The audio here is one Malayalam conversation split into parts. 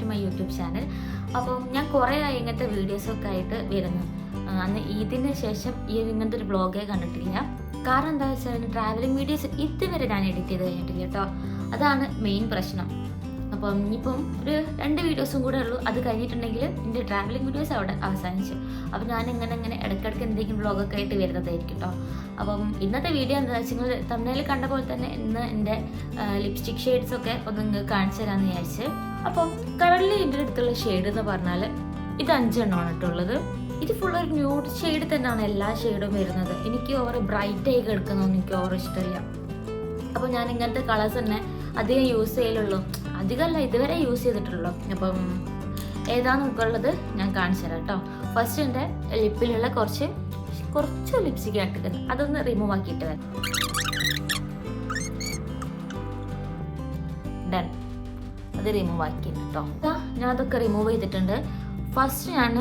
To my YouTube channel. അപ്പം ഞാൻ കുറേ ആയി ഇങ്ങനത്തെ വീഡിയോസൊക്കെ ആയിട്ട് വരുന്നു. അന്ന് ഇതിന് ശേഷം ഇങ്ങനത്തെ ഒരു വ്ളോഗേ കണ്ടിട്ടില്ല. കാരണം എന്താ വെച്ചാൽ ട്രാവലിംഗ് വീഡിയോസ് ഇതുവരെ ഞാൻ എഡിറ്റ് ചെയ്ത് കഴിഞ്ഞിട്ടില്ല കേട്ടോ. അതാണ് മെയിൻ പ്രശ്നം. അപ്പം ഇനിയിപ്പം ഒരു 2 വീഡിയോസും കൂടെ ഉള്ളൂ. അത് കഴിഞ്ഞിട്ടുണ്ടെങ്കിൽ എൻ്റെ ട്രാവലിംഗ് വീഡിയോസ് അവിടെ അവസാനിച്ചു. അപ്പം ഞാൻ ഇങ്ങനെ ഇടയ്ക്കിടയ്ക്ക് എന്തെങ്കിലും വ്ളോഗൊക്കെ ആയിട്ട് വരുന്നതായിരിക്കും കേട്ടോ. അപ്പം ഇന്നത്തെ വീഡിയോ എന്താണെന്ന് വെച്ചാൽ തമിഴിൽ കണ്ട പോലെ തന്നെ ഇന്ന് എൻ്റെ ലിപ്സ്റ്റിക് ഷെയ്ഡ്സൊക്കെ ഒന്ന് നിങ്ങൾക്ക് കാണിച്ചു തരാമെന്ന് വിചാരിച്ച്. അപ്പം കറൻലി എൻ്റെ അടുത്തുള്ള ഷെയ്ഡ് എന്ന് പറഞ്ഞാൽ ഇത് 5 എണ്ണമാണ് കേട്ടുള്ളത്. ഇത് ഫുൾ ഒരു ന്യൂഡ് ഷെയ്ഡ് തന്നെയാണ് എല്ലാ ഷെയ്ഡും വരുന്നത്. എനിക്ക് ഓവർ ബ്രൈറ്റ് ആയി കിടക്കുന്നതൊന്നും എനിക്ക് ഓവർ ഇഷ്ടമില്ല. അപ്പോൾ ഞാൻ ഇങ്ങനത്തെ കളേഴ്സ് തന്നെ അധികം യൂസ് ചെയ്യലുള്ളൂ. അധികമല്ല, ഇതുവരെ യൂസ് ചെയ്തിട്ടുള്ളൂ. അപ്പം ഏതാണ് നമുക്കുള്ളത് ഞാൻ കാണിച്ചു തരാം കേട്ടോ. ഫസ്റ്റ് എൻ്റെ ലിപ്പിലുള്ള കുറച്ച് ലിപ്സ്റ്റിക് ആട്ടിക്കുന്നത് അതൊന്ന് റിമൂവ് ആക്കിയിട്ട് വരാം. ഡൺ, അത് റിമൂവ് ആക്കിയിട്ട് കേട്ടോ. ഞാൻ അതൊക്കെ റിമൂവ് ചെയ്തിട്ടുണ്ട്. ഫസ്റ്റ് ഞാൻ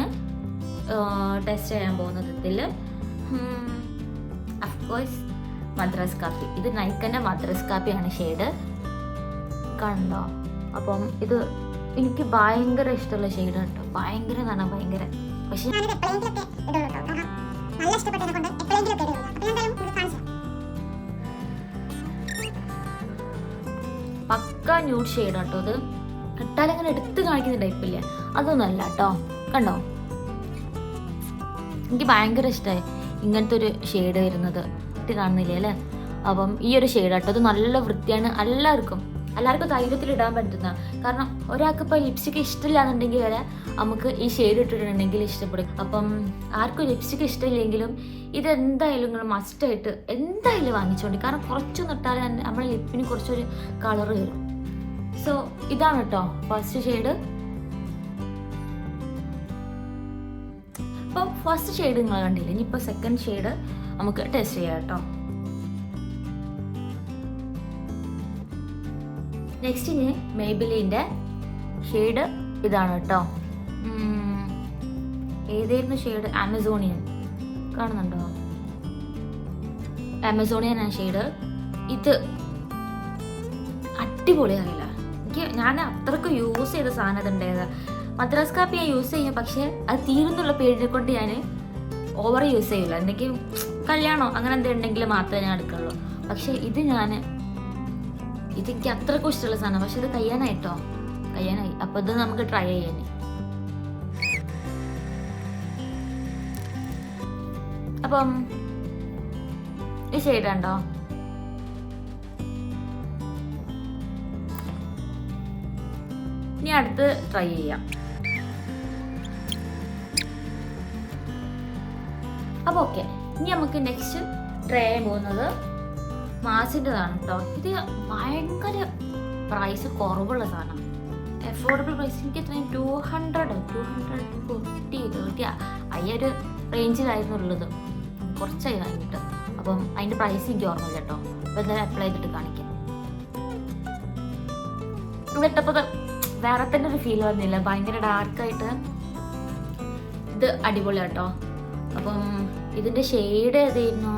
ടെസ്റ്റ് ചെയ്യാൻ പോകുന്നത് ഇതിൽ അഫ്കോഴ്സ് മദ്രാസ് കാപ്പി. ഇത് നൈക്കൻ്റെ മദ്രാസ് കാപ്പിയാണ് ഷെയ്ഡ്, കണ്ടോ? അപ്പം ഇത് എനിക്ക് ഭയങ്കര ഇഷ്ടമുള്ള ഷെയ്ഡ് കേട്ടോ. ഭയങ്കര കാണാൻ ഭയങ്കര, പക്ഷെ പക്ക ന്യൂഡ് ഷെയ്ഡ് കേട്ടോ. ഇത് ഇട്ടാലങ്ങനെ എടുത്ത് കാണിക്കുന്ന ടൈപ്പില്ലേ, അതൊന്നുമല്ല കേട്ടോ. കണ്ടോ, എനിക്ക് ഭയങ്കര ഇഷ്ടമായി ഇങ്ങനത്തെ ഒരു ഷെയ്ഡ് വരുന്നത്. ഇട്ട് കാണുന്നില്ലേ അല്ലേ? അപ്പം ഈ ഒരു ഷെയ്ഡ് കേട്ടോ. അത് നല്ല വൃത്തിയാണ്. എല്ലാവർക്കും ധൈര്യത്തിൽ ഇടാൻ പറ്റുന്ന. കാരണം ഒരാൾക്ക് ഇപ്പോൾ ലിപ്സ്റ്റിക് ഇഷ്ടമില്ല എന്നുണ്ടെങ്കിൽ വരെ നമുക്ക് ഈ ഷെയ്ഡ് ഇട്ടിട്ടുണ്ടെങ്കിൽ ഇഷ്ടപ്പെടും. അപ്പം ആർക്കും ലിപ്സ്റ്റിക് ഇഷ്ടമില്ലെങ്കിലും ഇതെന്തായാലും നിങ്ങൾ മസ്റ്റായിട്ട് എന്തായാലും വാങ്ങിച്ചോണ്ടി. കാരണം കുറച്ചൊന്നും ഇട്ടാൽ നമ്മുടെ ലിപ്പിന് കുറച്ചൊരു കളർ വരും. സോ ഇതാണ് കേട്ടോ ഫസ്റ്റ് ഷെയ്ഡ്. അപ്പോൾ ഫസ്റ്റ് ഷെയ്ഡ് നിങ്ങൾ കണ്ടില്ല. ഇനിയിപ്പോൾ സെക്കൻഡ് ഷെയ്ഡ് നമുക്ക് ടെസ്റ്റ് ചെയ്യാം കേട്ടോ. നെക്സ്റ്റ് ഇനി മേബിലിൻ്റെ ഷെയ്ഡ് ഇതാണ് കേട്ടോ. ഏതായിരുന്നു ഷെയ്ഡ്? ആമസോണിയൻ. കാണുന്നുണ്ടോ? ആമസോണിയൻ ആണ് ഷെയ്ഡ്. ഇത് അടിപൊളിയാകില്ല. ഞാൻ അത്രയ്ക്ക് യൂസ് ചെയ്ത സാധനം ഇതുണ്ടായത്. മദ്രാസ് കാപ്പി ഞാൻ യൂസ് ചെയ്യും, പക്ഷെ അത് തീരുന്നുള്ള പേരിനെ കൊണ്ട് ഞാൻ ഓവർ യൂസ് ചെയ്യില്ല. എന്തെങ്കിലും കല്യാണോ അങ്ങനെ എന്തെങ്കിലും ഉണ്ടെങ്കിൽ മാത്രമേ ഞാൻ എടുക്കുള്ളൂ. പക്ഷെ ഇതെനിക്ക് അത്രയ്ക്കും ഇഷ്ടമുള്ള സാധനം. പക്ഷെ ഇത് കഴിയാനായി. അപ്പോൾ ഇത് നമുക്ക് ട്രൈ ചെയ്യാൻ. അപ്പം ഈ ഷെയ്ഡ് ഉണ്ടോ? ഇനി അടുത്ത് ട്രൈ ചെയ്യാം. അപ്പോൾ ഓക്കെ, ഇനി നമുക്ക് നെക്സ്റ്റ് ട്രൈ ചെയ്യാൻ പോകുന്നത് മാസിൻ്റെതാണ് കേട്ടോ. ഇത് ഭയങ്കര പ്രൈസ് കുറവുള്ള സാധനം. Affordable price. എനിക്ക് എത്രയും 250 ആ ഒരു റേഞ്ചിലായിരുന്നു ഉള്ളത്. കുറച്ചായി കഴിഞ്ഞിട്ട്. അപ്പം അതിൻ്റെ പ്രൈസ് എനിക്ക് ഓർമ്മയില്ല കേട്ടോ. അപ്പോൾ എന്തായാലും അപ്ലൈ ചെയ്തിട്ട് കാണിക്കാം. എന്നിട്ടപ്പോൾ വേറെ തന്നെ ഒരു ഫീൽ വന്നില്ല. ഭയങ്കര ഡാർക്കായിട്ട് ഇത് അടിപൊളിയാണ് കേട്ടോ. അപ്പം ഇതിൻ്റെ ഷെയ്ഡ് ഏതായിരുന്നു?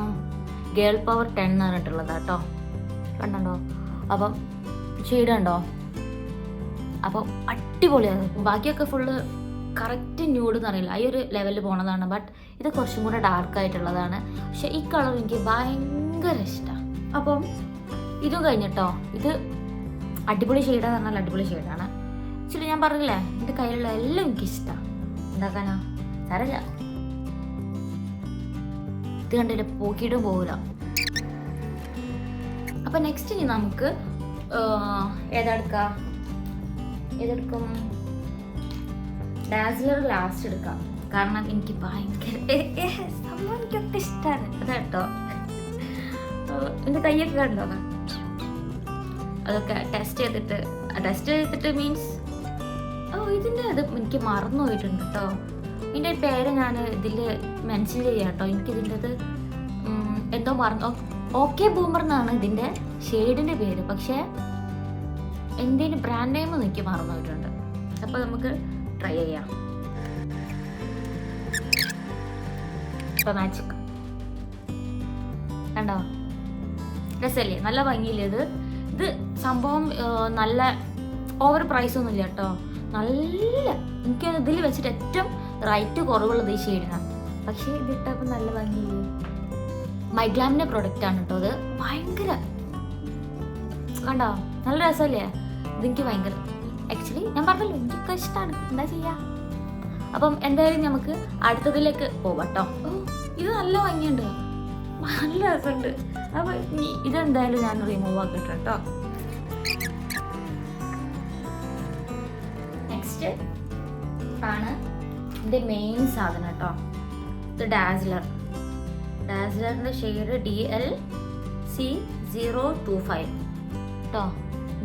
ഗേൾ പവർ 10 എന്ന് പറഞ്ഞിട്ടുള്ളതാ കേട്ടോ. കണ്ടോ? അപ്പം ഷെയ്ഡ് കണ്ടോ? അപ്പം അടിപൊളിയാണ്. ബാക്കിയൊക്കെ ഫുള്ള് കറക്റ്റ് ന്യൂഡ് എന്ന് അറിയില്ല, ഈ ഒരു ലെവലിൽ പോണതാണ്. ബട്ട് ഇത് കുറച്ചും കൂടെ ഡാർക്കായിട്ടുള്ളതാണ്. പക്ഷെ ഈ കളർ എനിക്ക് ഭയങ്കര ഇഷ്ടമാണ്. അപ്പം ഇതും കഴിഞ്ഞിട്ടോ. ഇത് അടിപൊളി ഷെയ്ഡാന്ന് പറഞ്ഞാൽ അടിപൊളി ഷെയ്ഡാണ്. ആക്ച്വലി ഞാൻ പറഞ്ഞില്ലേ, എൻ്റെ കയ്യിലുള്ള എല്ലാം എനിക്കിഷ്ടമാണ്. എന്താക്കാനാ, സാരമില്ല. ഇത് കണ്ടില്ല, പോക്കിയിട്ടും പോകില്ല. അപ്പം നെക്സ്റ്റ് ഇനി നമുക്ക് ഏതെടുക്കും? ഡാസ്ലർ ലാസ്റ്റ് എടുക്കാം. കാരണം എനിക്ക് ഭയങ്കര സംഭവം എനിക്കൊക്കെ ഇഷ്ടമാണ്. അതാട്ടോ എൻ്റെ കയ്യൊക്കെ കണ്ടോ? അതൊക്കെ ടെസ്റ്റ് ചെയ്തിട്ട് മീൻസ് ഇതിൻ്റെ അത് എനിക്ക് മറന്നു പോയിട്ടുണ്ട് കേട്ടോ. ഇതിൻ്റെ പേര് ഞാൻ ഇതിൽ മെൻഷൻ ചെയ്യാം കേട്ടോ. എനിക്കിതിൻ്റെത് എന്തോ മറന്നു. ഓക്കെ ബൂമർ എന്നാണ് ഇതിൻ്റെ ഷെയ്ഡിൻ്റെ പേര്. പക്ഷേ എന്തിന് ബ്രാൻഡ് നെയിം എനിക്ക് മറന്നു പോയിട്ടുണ്ട്. അപ്പോൾ നമുക്ക് ട്രൈ ചെയ്യാം. ഇപ്പോൾ മാജിക് കണ്ടോ? രസമല്ലേ? നല്ല ഭംഗിയില്ലേ ഇത്? സംഭവം നല്ല ഓവർ പ്രൈസ് ഒന്നുമില്ല കേട്ടോ. നല്ല എനിക്ക് ഇതിൽ വെച്ചിട്ട് ഏറ്റവും റൈറ്റ് കുറവുള്ളത് ഈ ഷെയ്ഡിനാണ്. പക്ഷേ ഇതിട്ടപ്പോൾ നല്ല ഭംഗിയില്ലേ. മൈഗ്ലാമിൻ്റെ പ്രൊഡക്റ്റ് ആണ് കേട്ടോ. അത് ഭയങ്കര കണ്ടോ നല്ല രസമല്ലേ. ഇതെനിക്ക് ഭയങ്കര ആക്ച്വലി ഞാൻ പറഞ്ഞല്ലോ എനിക്കൊക്കെ ഇഷ്ടമാണ്, എന്താ ചെയ്യുക. അപ്പം എന്തായാലും നമുക്ക് അടുത്തതിലേക്ക് പോവാം കേട്ടോ. ഇത് നല്ല ഭംഗിയുണ്ട്, നല്ല രസമുണ്ട്. അപ്പം ഇതെന്തായാലും ഞാൻ റിമൂവ് ആക്കട്ടെ കേട്ടോ. നെക്സ്റ്റ് ആണ് ഇതിൻ്റെ മെയിൻ സാധനം കേട്ടോ. ഇത് ഡാസ്ലറിൻ്റെ ഷെയ്ഡ് DLC025 കേട്ടോ.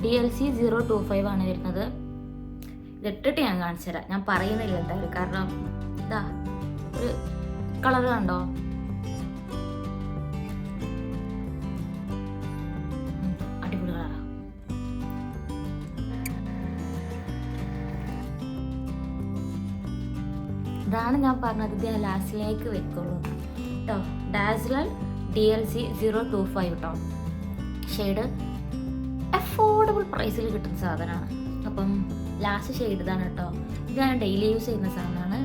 DLC025 ആണ് വരുന്നത്. ഇതിട്ടിട്ട് ഞാൻ കാണിച്ചു തരാം. ഞാൻ പറയുന്നില്ല എന്തായാലും, കാരണം ഇതാ ഒരു കളർ കണ്ടോ, അടിപൊളി കളറാ. ഇതാണ് ഞാൻ പറഞ്ഞത്, ഇത് ഞാൻ ലാസ്റ്റിലേക്ക് വെക്കുള്ളൂ കേട്ടോ. ഡാസ്ലർ DLC025 കേട്ടോ. ഷെയ്ഡ് അഫോർഡബിൾ പ്രൈസിൽ കിട്ടുന്ന സാധനമാണ്. അപ്പം ലാസ്റ്റ് ഷെയ്ഡ് ഇതാണ് കേട്ടോ. ഇത് ഞാൻ ഡെയിലി യൂസ് ചെയ്യുന്ന സാധനമാണ്.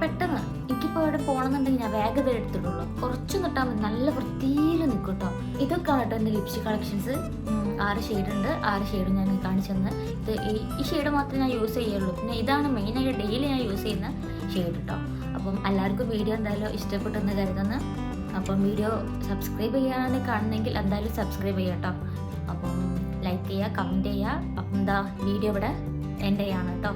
പെട്ടെന്ന് എനിക്കിപ്പോൾ ഇവിടെ പോകണമെന്നുണ്ടെങ്കിൽ ഞാൻ വേഗത എടുത്തിട്ടുള്ളൂ, കുറച്ച് നിട്ടാൽ മതി, നല്ല വൃത്തിയിൽ നിൽക്കും കേട്ടോ. ഇതൊക്കെയാണ് കേട്ടോ എൻ്റെ ലിപ്സ്റ്റിക് കളക്ഷൻസ്. 6 ഷെയ്ഡ് ഉണ്ട്. 6 ഷെയ്ഡ് ഞാൻ കാണിച്ചു തന്നെ. ഇത് ഈ ഷെയ്ഡ് മാത്രമേ ഞാൻ യൂസ് ചെയ്യുള്ളൂ. പിന്നെ ഇതാണ് മെയിനായിട്ട് ഡെയിലി ഞാൻ യൂസ് ചെയ്യുന്ന ഷെയ്ഡ് കേട്ടോ. അപ്പം എല്ലാവർക്കും വീഡിയോ എന്തായാലും ഇഷ്ടപ്പെട്ടെന്ന് കരുതുന്നു. അപ്പം വീഡിയോ സബ്സ്ക്രൈബ് ചെയ്യാൻ കാണുന്നെങ്കിൽ എന്തായാലും സബ്സ്ക്രൈബ് ചെയ്യാം കേട്ടോ. അപ്പം ലൈക്ക് ചെയ്യുക, കമൻറ്റ് ചെയ്യുക. അപ്പം എന്താ വീഡിയോ ഇവിടെ എൻ്റെ ചെയ്യാണ് കേട്ടോ.